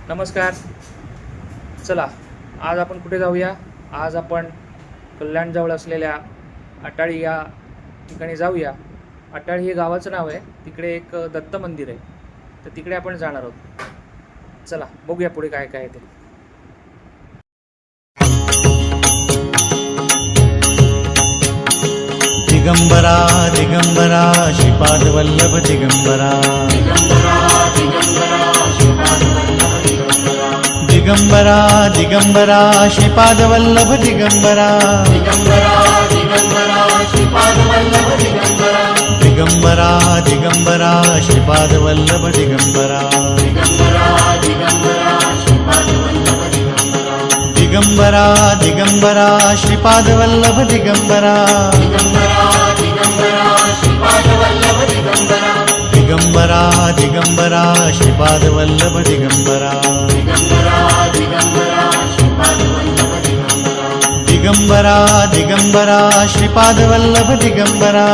नमस्कार. चला आज आपण कुठे जाऊया. आज आपण कल्याणजवळ असलेल्या अटाळी या ठिकाणी जाऊया. अटाळी हे गावाचं नाव आहे. तिकडे एक दत्त मंदिर आहे, तर तिकडे आपण जाणार आहोत. चला बघूया पुढे काय काय आहे ते. दिगंबरा दिगंबरा श्रीपाद वल्लभ दिगंबरा दिगंबरा दिगंबरा श्रीपाद वल्लभ दिगंबरा दिगंबरा दिगंबरा श्रीपाद वल्लभ दिगंबरा दिगंबरा दिगंबरा श्रीपाद वल्लभ दिगंबरा दिगंबरा दिगंबरा श्रीपाद वल्लभ दिगंबरा दिगंबरा दिगंबरा श्रीपाद वल्लभ दिगंबरा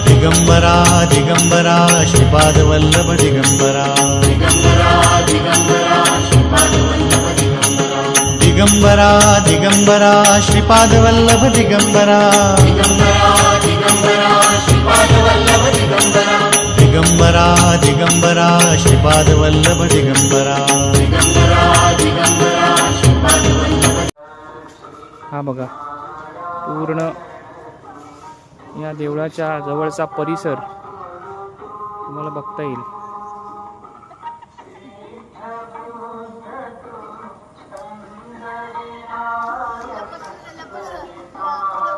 दिगंबरा दिगंबरा श्रीपाद वल्लभ दिगंबरा दिगंबरा दिगंबरा श्रीपाद वल्लभ दिगंबरा दिगंबरा दिगंबरा श्रीपाद वल्लभ दिगंबरा. हा बघा, पूर्ण या देवळाच्या जवळचा परिसर तुम्हाला बघता येईल.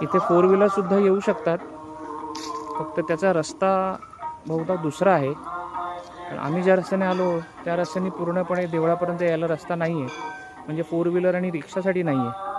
इथे 4 व्हीलर सुद्धा येऊ शकतात, फक्त त्याचा रस्ता बहुधा दुसरा आहे. पण आम्ही ज्या रस्त्याने आलो त्या रस्त्याने पूर्णपणे देवळापर्यंत यायला रस्ता नाही आहे, म्हणजे 4 व्हीलर आणि रिक्षासाठी नाही आहे.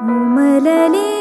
उमलले